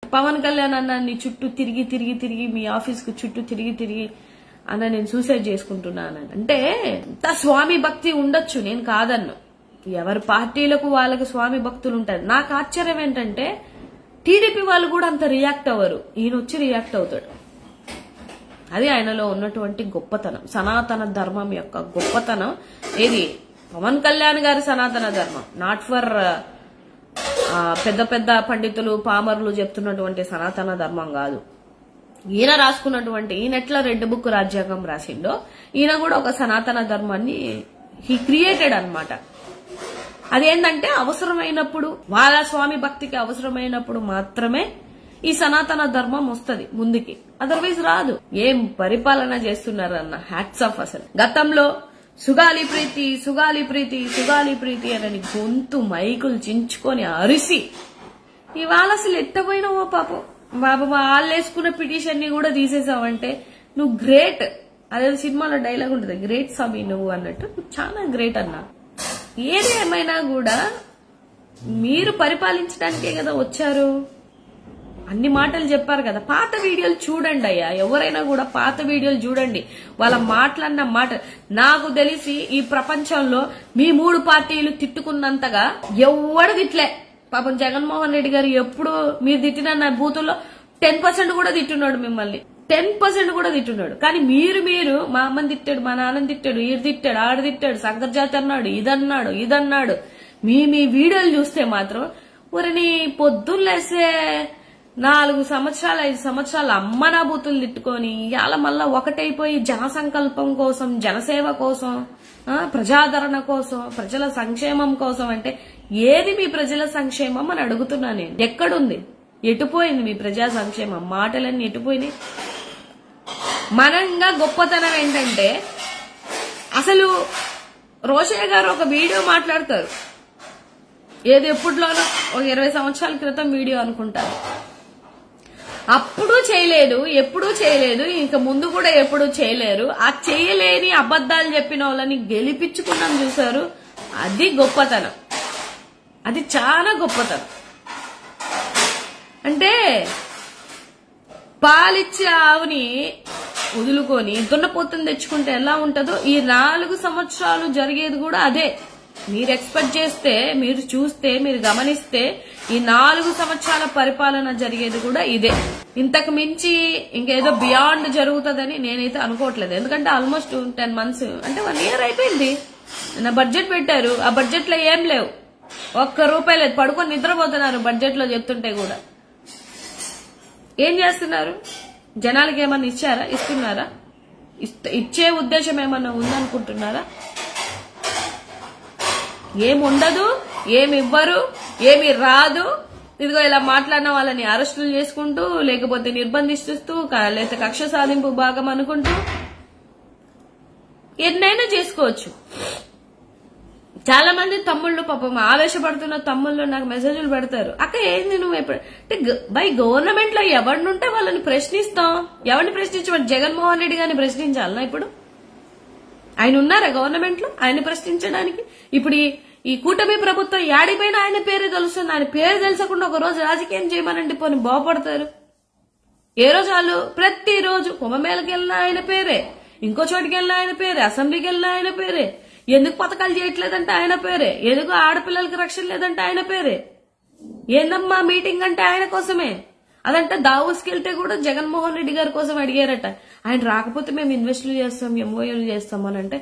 పవన్ కళ్యాణ్ అన్న నీ చుట్టూ తిరిగి తిరిగి తిరిగి మీ ఆఫీస్ కు చుట్టూ తిరిగి తిరిగి అన్న నేను సూసైడ్ చేసుకుంటున్నాను అంటే ఇంత స్వామి భక్తి ఉండొచ్చు, నేను కాదన్ను. ఎవరి పార్టీలకు వాళ్ళకి స్వామి భక్తులు ఉంటారు. నాకు ఆశ్చర్యం ఏంటంటే టీడీపీ వాళ్ళు కూడా అంత రియాక్ట్ అవ్వరు, ఈయన వచ్చి రియాక్ట్ అవుతాడు. అది ఆయనలో ఉన్నటువంటి గొప్పతనం, సనాతన ధర్మం యొక్క గొప్పతనం. ఏది పవన్ కళ్యాణ్ గారి సనాతన ధర్మం, నాట్ ఫర్ పెద్ద పెద్ద పండితులు పామరులు చెప్తున్నటువంటి సనాతన ధర్మం కాదు. ఈయన రాసుకున్నటువంటి, ఈయన ఎట్లా రెడ్ బుక్ రాజ్యాంగం రాసిండో ఈయన కూడా ఒక సనాతన ధర్మాన్ని హీ క్రియేటెడ్ అన్నమాట. అదేంటంటే అవసరమైనప్పుడు, వాళ్ళ స్వామి భక్తికి అవసరమైనప్పుడు మాత్రమే ఈ సనాతన ధర్మం వస్తుంది ముందుకి, అదర్వైజ్ రాదు. ఏం పరిపాలన చేస్తున్నారన్న హ్యాట్స్ ఆఫ్. అసలు గతంలో సుగాలి ప్రీతి సుగాలి ప్రీతి సుగాలి ప్రీతి అని గొంతు మైకులు చించుకొని అరిసి, ఇవాళ అసలు ఎట్టపోయినావో పాపం. బాబా వాళ్ళు వేసుకున్న పిటిషన్ ని కూడా తీసేసావంటే నువ్వు గ్రేట్. అదే సినిమాలో డైలాగ్ ఉంటుంది, గ్రేట్ స్వామి నువ్వు అన్నట్టు. నువ్వు చాలా గ్రేట్ అన్నా. ఏది ఏమైనా కూడా మీరు పరిపాలించడానికే కదా వచ్చారు. అన్ని మాటలు చెప్పారు కదా. పాత వీడియోలు చూడండి అయ్యా, ఎవరైనా కూడా పాత వీడియోలు చూడండి. వాళ్ళ మాటలన్న మాట నాకు తెలిసి ఈ ప్రపంచంలో మీ 3 పార్టీలు తిట్టుకున్నంతగా ఎవడు తిట్లే. పాపం జగన్మోహన్ రెడ్డి గారు ఎప్పుడు మీరు తిట్టిన బూతుల్లో 10% కూడా తిట్టున్నాడు, మిమ్మల్ని 10% కూడా తిట్టున్నాడు. కానీ మీరు మా అమ్మని తిట్టాడు, మా నాన్నని తిట్టాడు, ఈడు తిట్టాడు, ఆడు తిట్టాడు, సంకరజాతి అన్నాడు, ఇదన్నాడు. మీ వీడియోలు చూస్తే మాత్రం ఊరిని పొద్దున్నేసే 4 సంవత్సరాలు 5 సంవత్సరాలు అమ్మనా బూతులు తిట్టుకొని ఇవాళ మళ్ళా ఒకటైపోయి జన సంకల్పం కోసం, జనసేవ కోసం, ప్రజాదరణ కోసం, ప్రజల సంక్షేమం కోసం. అంటే ఏది మీ ప్రజల సంక్షేమం అని అడుగుతున్నా నేను. ఎక్కడుంది? ఎటుపోయింది మీ ప్రజా సంక్షేమం? మాటలన్నీ ఎటుపోయినాయి? మనంగా గొప్పతనం ఏంటంటే అసలు రోషయ్య గారు ఒక వీడియో మాట్లాడతారు, ఏది ఎప్పట్లోనో ఒక 20 సంవత్సరాల క్రితం వీడియో అనుకుంటారు. అప్పుడు చేయలేదు, ఎప్పుడూ చేయలేదు, ఇంకా ముందు కూడా ఎప్పుడూ చేయలేరు. ఆ చేయలేని అబద్దాలు చెప్పిన వాళ్ళని గెలిపించుకున్నాం చూసారు, అది గొప్పతనం. అది చాలా గొప్పతనం. అంటే పాలిచ్చే ఆవుని వదులుకొని దున్నపోతుని తెచ్చుకుంటే ఎలా ఉంటుందో ఈ 4 సంవత్సరాలు జరిగేది కూడా అదే. మీరు ఎక్స్పెక్ట్ చేస్తే, మీరు చూస్తే, మీరు గమనిస్తే ఈ 4 సంవత్సరాల పరిపాలన జరిగేది కూడా ఇదే. ఇంతకు మించి ఇంకేదో బియాండ్ జరుగుతుందని నేనైతే అనుకోవట్లేదు. ఎందుకంటే ఆల్మోస్ట్ 10 months అంటే 1 year అయిపోయింది. నా బడ్జెట్ పెట్టారు, ఆ బడ్జెట్ లో ఏం లేవు, ₹1 లేదు. పడుకొని నిద్రపోతున్నారు బడ్జెట్ లో చెప్తుంటే కూడా. ఏం చేస్తున్నారు? జనాలకి ఏమన్నా ఇచ్చారా? ఇస్తున్నారా? ఇచ్చే ఉద్దేశం ఏమన్నా ఉందనుకుంటున్నారా? ఏముండదు, ఏమివ్వరు, ఏమి రాదు. ఇదిగో ఇలా మాట్లాడిన వాళ్ళని అరెస్టులు చేసుకుంటూ, లేకపోతే నిర్బంధిస్తూ, లేకపోతే కక్ష సాధింపు భాగం అనుకుంటూ ఎన్నైనా చేసుకోవచ్చు. చాలా మంది తమ్ముళ్ళు పాపం ఆవేశపడుతున్న తమ్ముళ్ళు నాకు మెసేజ్లు పెడతారు, అక్క ఏంది నువ్వు ఎప్పుడు అంటే బై గవర్నమెంట్ లో ఎవరినుంటే వాళ్ళని ప్రశ్నిస్తాం. ఎవరిని ప్రశ్నించమని? జగన్మోహన్ రెడ్డి గారిని ప్రశ్నించాలనా? ఇప్పుడు ఆయన ఉన్నారా గవర్నమెంట్ లో ఆయన ప్రశ్నించడానికి? ఇప్పుడు ఈ కూటమి ప్రభుత్వం యాడిపోయినా ఆయన పేరే తెలుస్తుంది. ఆయన పేరు తెలుసకుండా ఒక రోజు రాజకీయం చేయమనండి, పోనీ బాగుపడతారు. ఏ రోజు వాళ్ళు ప్రతిరోజు కుంభమేళకి వెళ్ళినా ఆయన పేరే, ఇంకో చోటికి వెళ్ళినా ఆయన పేరే, అసెంబ్లీకి వెళ్ళినా ఆయన పేరే. ఎందుకు పథకాలు చేయట్లేదంటే ఆయన పేరే, ఎందుకు ఆడపిల్లలకి రక్షణ లేదంటే ఆయన పేరే. ఏందమ్మా మీటింగ్ అంటే ఆయన కోసమే. అదంటే దావోస్కి వెళ్తే కూడా జగన్మోహన్ రెడ్డి గారి కోసం అడిగారట. ఆయన రాకపోతే మేము ఇన్వెస్ట్లు చేస్తాం, ఎంఓయూలు చేస్తాం అని అంటే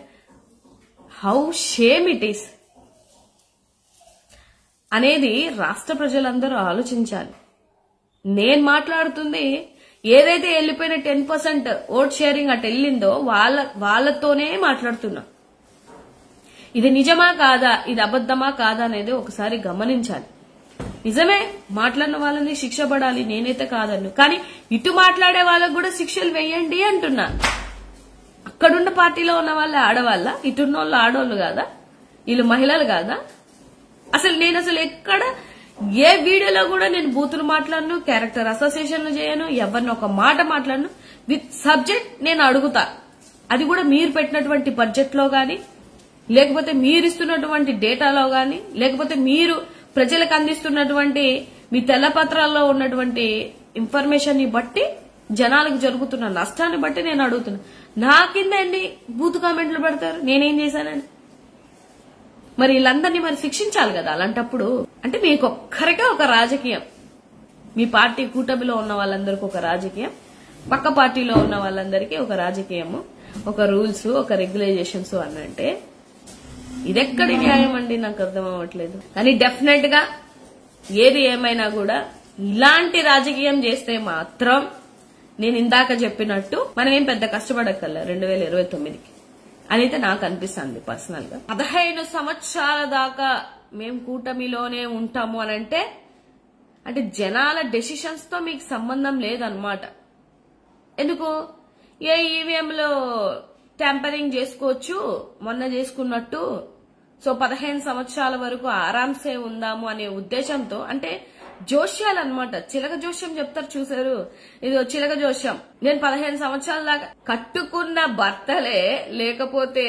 హౌ షేమ్ ఇట్ ఈస్ అనేది రాష్ట్ర ప్రజలందరూ ఆలోచించాలి. నేను మాట్లాడుతుంది ఏదైతే వెళ్లిపోయిన 10% ఓట్ షేరింగ్ అటు వెళ్ళిందో వాళ్ళతోనే మాట్లాడుతున్నా. ఇది నిజమా కాదా, ఇది అబద్ధమా కాదా అనేది ఒకసారి గమనించాలి. నిజమే మాట్లాడిన వాళ్ళని శిక్ష పడాలి, నేనైతే కాదన్ను. కానీ ఇటు మాట్లాడే వాళ్ళకు కూడా శిక్షలు వేయండి అంటున్నా. అక్కడున్న పార్టీలో ఉన్న వాళ్ళే ఆడవాళ్ళ, ఇటున్న వాళ్ళు ఆడవాళ్ళు కాదా? వీళ్ళు మహిళలు కాదా? నేను అసలు ఎక్కడ ఏ వీడియోలో కూడా నేను బూతులు మాట్లాడను, క్యారెక్టర్ అసోసియేషన్లు చేయను, ఎవరిని ఒక మాట మాట్లాడను. విత్ సబ్జెక్ట్ నేను అడుగుతా. అది కూడా మీరు పెట్టినటువంటి బడ్జెట్ లో గాని, లేకపోతే మీరు ఇస్తున్నటువంటి డేటాలో గాని, లేకపోతే మీరు ప్రజలకు అందిస్తున్నటువంటి మీ తెల్లపత్రాల్లో ఉన్నటువంటి ఇన్ఫర్మేషన్ ని బట్టి జనాలకు జరుగుతున్న నష్టాన్ని బట్టి నేను అడుగుతున్నా. నా కింద ఎన్ని బూతు కామెంట్లు పెడతారు, నేనేం చేశానని? మరి వీళ్ళందరినీ మరి శిక్షించాలి కదా. అలాంటప్పుడు అంటే మీకు ఒక్కరికే ఒక రాజకీయం, మీ పార్టీ కూటమిలో ఉన్న వాళ్ళందరికీ ఒక రాజకీయం, పక్క పార్టీలో ఉన్న వాళ్ళందరికీ ఒక రాజకీయము, ఒక రూల్స్, ఒక రెగ్యులేషన్స్ అనంటే ఇదెక్కడి న్యాయం అండి? నాకు అర్థం అవ్వట్లేదు. కానీ డెఫినెట్ గా ఏది ఏమైనా కూడా ఇలాంటి రాజకీయం చేస్తే మాత్రం నేను ఇందాక చెప్పినట్టు మనం ఏం పెద్ద కష్టపడక్కర్లే 2029కి అనైతే నాకు అనిపిస్తుంది పర్సనల్ గా. 15 సంవత్సరాల దాకా మేము కూటమిలోనే ఉంటాము అనంటే అంటే జనాల డెసిషన్స్ తో మీకు సంబంధం లేదన్నమాట. ఎందుకు? ఏ ఈవీఎంలో ట్యాంపరింగ్ చేసుకోవచ్చు మొన్న చేసుకున్నట్టు, సో 15 సంవత్సరాల వరకు ఆరాంసే ఉందాము అనే ఉద్దేశంతో, అంటే జోష్యాలు అనమాట. చిలక జోష్యం చెప్తారు చూసారు, ఇది చిలక జోష్యం. నేను 15 సంవత్సరాల దాకా కట్టుకున్న భర్తలే, లేకపోతే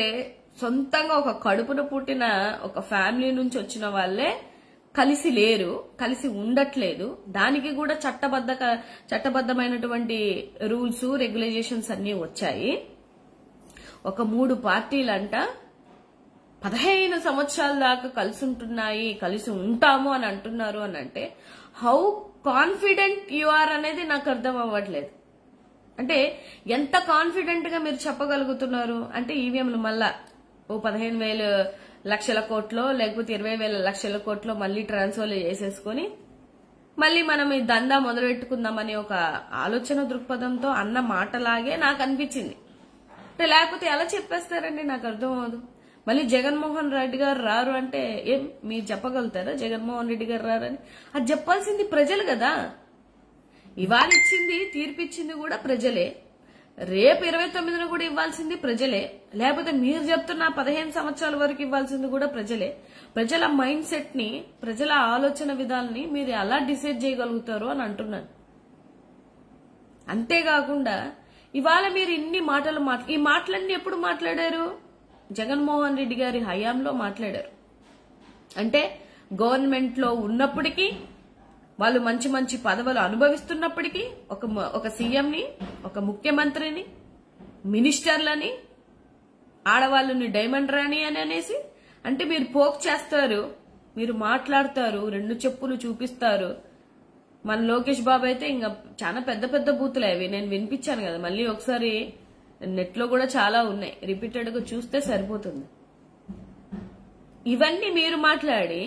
సొంతంగా ఒక కడుపున పుట్టిన ఒక ఫ్యామిలీ నుంచి వచ్చిన వాళ్ళే కలిసి లేరు, కలిసి ఉండట్లేదు. దానికి కూడా చట్టబద్దమైనటువంటి రూల్స్, రెగ్యులేషన్స్ అన్ని వచ్చాయి. ఒక 3 పార్టీలంట 15 సంవత్సరాల దాకా కలిసి ఉంటున్నాయి, కలిసి ఉంటాము అని అంటున్నారు అని అంటే హౌ కాన్ఫిడెంట్ యు ఆర్ అనేది నాకు అర్థం అవ్వట్లేదు. అంటే ఎంత కాన్ఫిడెంట్ గా మీరు చెప్పగలుగుతున్నారు అంటే ఈవీఎంలు మళ్ళా ఓ 15,000 లక్షల కోట్లో లేకపోతే 20,000 లక్షల కోట్లో మళ్లీ ట్రాన్స్ఫర్ చేసేసుకుని మళ్లీ మనం ఈ దందా మొదలు పెట్టుకుందామని ఒక ఆలోచన దృక్పథంతో అన్న మాటలాగే నాకు అనిపించింది. అంటే లేకపోతే ఎలా చెప్పేస్తారండి? నాకు అర్థం అవదు. మళ్ళీ జగన్మోహన్ రెడ్డి గారు రారు అంటే ఏం మీరు చెప్పగలుగుతారా? జగన్మోహన్ రెడ్డి గారు రారని అది చెప్పాల్సింది ప్రజలు కదా. ఇవాళ ఇచ్చింది, తీర్పిచ్చింది కూడా ప్రజలే, రేపు 29న కూడా ఇవ్వాల్సింది ప్రజలే, లేకపోతే మీరు చెప్తున్న 15 సంవత్సరాల వరకు ఇవ్వాల్సింది కూడా ప్రజలే. ప్రజల మైండ్ సెట్ ని, ప్రజల ఆలోచన విధానాన్ని మీరు ఎలా డిసైడ్ చేయగలుగుతారు అని అంటున్నాను. అంతేకాకుండా ఇవాళ మీరు ఇన్ని మాటలు ఈ మాటలన్నీ ఎప్పుడు మాట్లాడారు? జగన్మోహన్ రెడ్డి గారి హయాంలో మాట్లాడారు. అంటే గవర్నమెంట్ లో ఉన్నప్పటికీ, వాళ్ళు మంచి మంచి పదవులు అనుభవిస్తున్నప్పటికీ ఒక సీఎంని, ఒక ముఖ్యమంత్రిని, మినిస్టర్లని, ఆడవాళ్ళని డైమండ్ రాణి అని అనేసి అంటే మీరు పోక్ చేస్తారు, మీరు మాట్లాడతారు, 2 చెప్పులు చూపిస్తారు. మన లోకేష్ బాబు అయితే ఇంకా చాలా పెద్ద పెద్ద బూతులు అవి నేను వినిపించాను కదా, మళ్ళీ ఒకసారి నెట్ లో కూడా చాలా ఉన్నాయి, రిపీటెడ్ గా చూస్తే సరిపోతుంది. ఇవన్నీ మీరు మాట్లాడి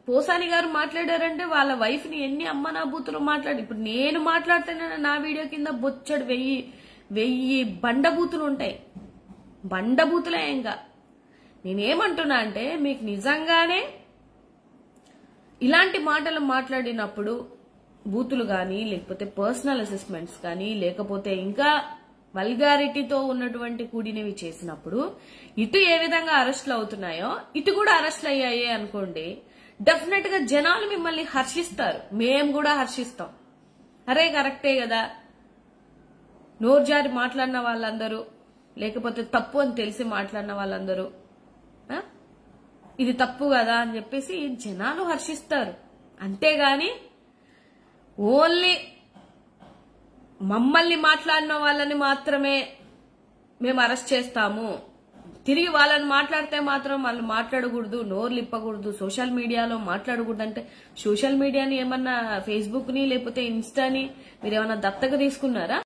పోసాని గారు మాట్లాడారంటే వాళ్ళ వైఫ్ ని ఎన్ని అమ్మనా బూతులు మాట్లాడి, ఇప్పుడు నేను మాట్లాడితేనే నా వీడియో కింద బొచ్చడు 1000 బండబూతులు ఉంటాయి. బండబూతులే. ఇంకా నేనేమంటున్నా అంటే మీకు నిజంగానే ఇలాంటి మాటలు మాట్లాడినప్పుడు బూతులు గాని, లేకపోతే పర్సనల్ అసెస్మెంట్స్ కానీ, లేకపోతే ఇంకా వల్గారిటీతో ఉన్నటువంటి కూడినవి చేసినప్పుడు ఇటు ఏ విధంగా అరెస్టులు అవుతున్నాయో ఇటు కూడా అరెస్టులు అయ్యాయి అనుకోండి, డెఫినెట్ గా జనాలు మిమ్మల్ని హర్షిస్తారు, మేము కూడా హర్షిస్తాం. అరే కరెక్టే కదా, నోరు జారి మాట్లాడిన వాళ్ళందరూ, లేకపోతే తప్పు అని తెలిసి మాట్లాడిన వాళ్ళందరూ ఇది తప్పు కదా అని చెప్పేసి జనాలు హర్షిస్తారు. అంతేగాని ఓన్లీ మమ్మల్ని మాట్లాడిన వాళ్ళని మాత్రమే మేము అరెస్ట్ చేస్తాము, తిరిగి వాళ్ళని మాట్లాడితే మాత్రం వాళ్ళు మాట్లాడకూడదు, నోర్లు ఇప్పకూడదు, సోషల్ మీడియాలో మాట్లాడకూడదు. అంటే సోషల్ మీడియాని ఏమన్నా ఫేస్బుక్ ని లేకపోతే ఇన్స్టాని మీరు ఏమన్నా దత్తగా తీసుకున్నారా?